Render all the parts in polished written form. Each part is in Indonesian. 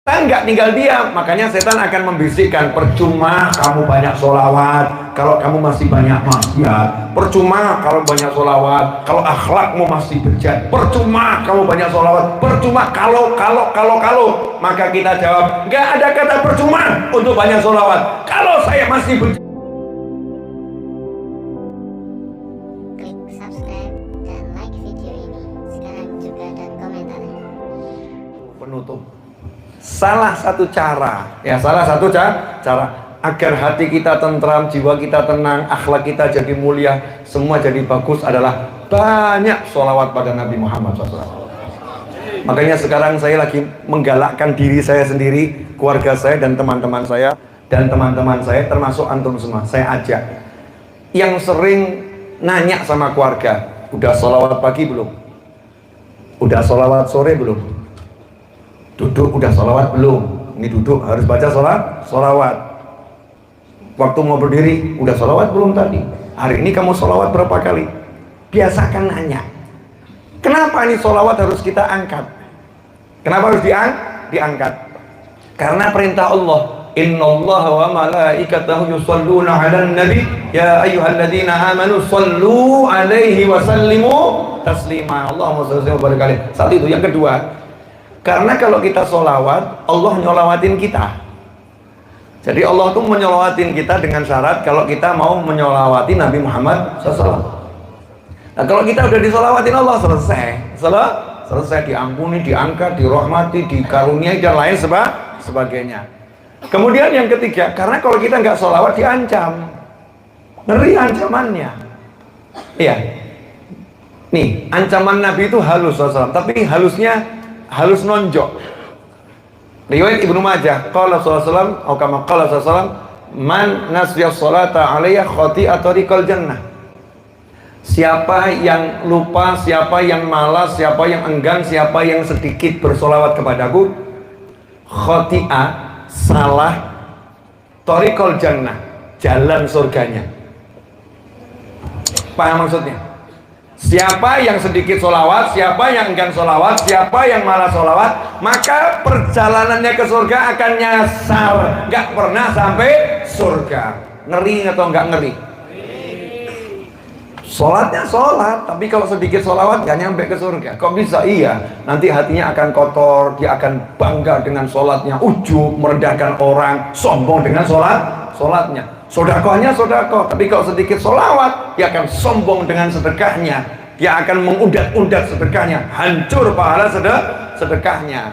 Setan nggak tinggal diam, makanya setan akan membisikkan, percuma kamu banyak sholawat kalau kamu masih banyak maksiat, percuma kalau banyak sholawat kalau akhlakmu masih bejat, percuma kamu banyak sholawat, percuma kalau. Maka kita jawab, nggak ada kata percuma untuk banyak sholawat kalau saya masih bejat. Klik subscribe dan like video ini sekarang juga dan komentarnya. Penutup. Salah satu cara agar hati kita tentram, jiwa kita tenang, akhlak kita jadi mulia, semua jadi bagus adalah banyak sholawat pada Nabi Muhammad SAW. Makanya sekarang saya lagi menggalakkan diri saya sendiri, keluarga saya dan teman-teman saya, termasuk antum semua, saya ajak yang sering nanya sama keluarga, udah sholawat pagi belum? Udah sholawat sore belum? Duduk udah sholawat belum? Ini duduk harus baca sholawat. Waktu mau berdiri udah sholawat belum tadi? Hari ini kamu sholawat berapa kali? Biasakan nanya. Kenapa ini sholawat harus kita angkat? Kenapa harus diangkat? Karena perintah Allah, innallaha wa malaikatahu yusholluna 'alan nabi ya ayyuhalladzina amanu shollu 'alaihi wa sallimu taslima. Allahumma shalli wa barik alaihi. Satu itu. Yang kedua, karena kalau kita sholawat, Allah nyolawatin kita. Jadi Allah tuh menyolawatin kita dengan syarat kalau kita mau menyolawati Nabi Muhammad SAW. Nah kalau kita udah disolawatin Allah, selesai, diampuni, diangkat, dirahmati, dikaruniai dan lain sebagainya. Kemudian yang ketiga, karena kalau kita nggak sholawat diancam, ngeri ancamannya. Iya. Nih, ancaman Nabi itu halus SAW, tapi halus nonjok. Riwayat Ibnu Majah, qala sallallahu atau kama qala sallallahu, man nasiya sholata alayya khati'atu riqal jannah. Siapa yang lupa, siapa yang malas, siapa yang enggan, siapa yang sedikit bersolawat kepadaku, khati'ah, salah, thariqal jannah, jalan surganya. Paham maksudnya? Siapa yang sedikit sholawat, siapa yang enggan sholawat, siapa yang malas sholawat, maka perjalanannya ke surga akan nyasar, nggak pernah sampai surga. Ngeri atau nggak ngeri? Sholatnya sholat, tapi kalau sedikit sholawat nggak nyampe ke surga. Kok bisa? Iya, nanti hatinya akan kotor, dia akan bangga dengan sholatnya, ujub, merendahkan orang, sombong dengan sholatnya. Sodakohnya sodakoh, tapi kalau sedikit sholawat, dia akan sombong dengan sedekahnya, dia akan mengundat-undat sedekahnya, hancur pahala sedekahnya.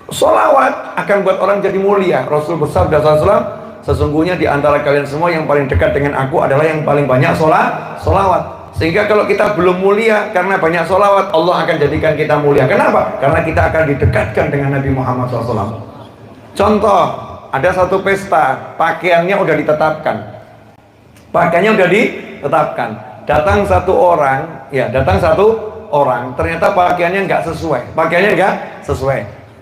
Sholawat akan buat orang jadi mulia. Rasul bersabda SAW, sesungguhnya di antara kalian semua yang paling dekat dengan aku adalah yang paling banyak sholawat. Sehingga kalau kita belum mulia karena banyak sholawat, Allah akan jadikan kita mulia. Kenapa? Karena kita akan didekatkan dengan Nabi Muhammad SAW. Contoh, ada satu pesta, pakaiannya udah ditetapkan. Datang satu orang, ternyata pakaiannya nggak sesuai.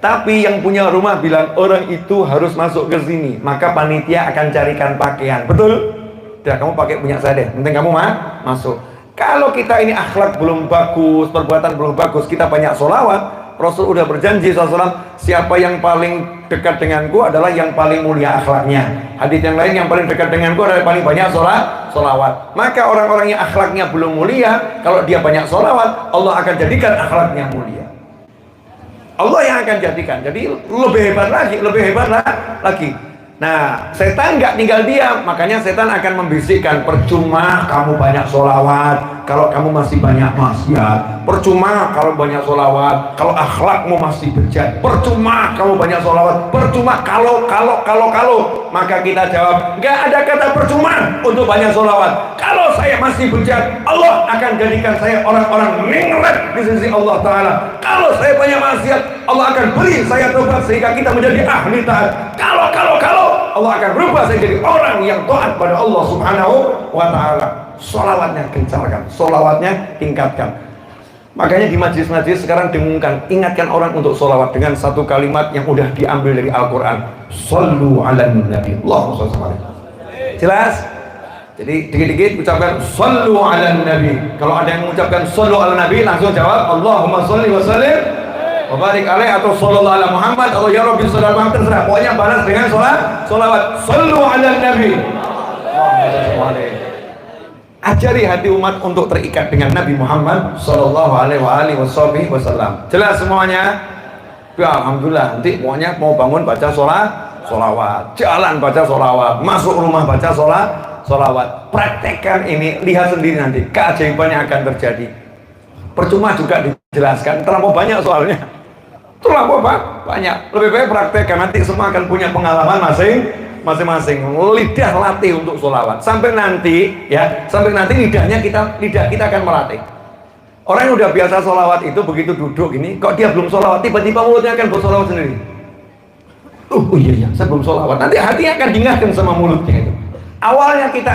Tapi yang punya rumah bilang orang itu harus masuk ke sini, maka panitia akan carikan pakaian. Betul? Udah, kamu pakai punya saya deh, penting kamu masuk. Kalau kita ini akhlak belum bagus, perbuatan belum bagus, kita banyak sholawat, Rasul udah berjanji SAW, siapa yang paling dekat denganku adalah yang paling mulia akhlaknya. Hadits yang lain, yang paling dekat denganku adalah yang paling banyak sholawat. Maka orang-orang yang akhlaknya belum mulia, kalau dia banyak sholawat, Allah akan jadikan akhlaknya mulia. Allah yang akan jadikan. Jadi lebih hebat lagi. Nah, setan nggak tinggal diam, makanya setan akan membisikkan, percuma kamu banyak sholawat kalau kamu masih banyak maksiat, percuma kalau banyak sholawat kalau akhlakmu masih bejat, percuma kamu banyak sholawat, percuma kalau. Maka kita jawab, nggak ada kata percuma untuk banyak sholawat kalau saya masih bejat. Allah akan jadikan saya orang-orang ningrat di sisi Allah Ta'ala. Kalau saya banyak maksiat, Allah akan beri saya tobat sehingga kita menjadi ahli taat. Kalau Allah akan berubah saya jadi orang yang taat pada Allah Subhanahu wa Ta'ala. Sholawatnya gencarkan, sholawatnya tingkatkan. Makanya di majlis-majlis sekarang dengungkan, ingatkan orang untuk sholawat dengan satu kalimat yang udah diambil dari Al-Quran. Shollu ala nabi. Allahumma sholli alaihi. Jelas? Jadi dikit-dikit ucapkan shollu ala nabi. Kalau ada yang mengucapkan shollu ala nabi, langsung jawab Allahumma sholli wa sallim wa barik alaih atau sallallahu ala Muhammad atau ya Rabbi sallallahu Muhammad, terserah. Pokoknya balas dengan sholawat. Sallu ala Nabi. Ajari hati umat untuk terikat dengan Nabi Muhammad sallallahu alaihi wasallam. Jelas semuanya? Ya, alhamdulillah. Nanti pokoknya mau bangun baca sholawat, jalan baca sholawat, masuk rumah baca sholawat. Praktekkan ini, lihat sendiri nanti keajaiban yang akan terjadi. Percuma juga dijelaskan, terlalu banyak soalnya. Terlalu banyak. Lebih baik praktekkan, nanti semua akan punya pengalaman masing-masing. Lidah latih untuk sholawat. Sampai nanti lidah kita akan melatih. Orang yang udah biasa sholawat itu begitu duduk ini, kok dia belum sholawat, tiba-tiba mulutnya akan bersholawat sendiri. Oh iya, saya belum sholawat. Nanti hatinya akan diingatkan sama mulutnya itu. Awalnya kita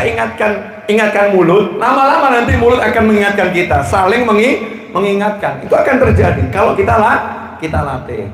ingatkan mulut, lama-lama nanti mulut akan mengingatkan kita, saling mengingatkan. Itu akan terjadi kalau kita latih.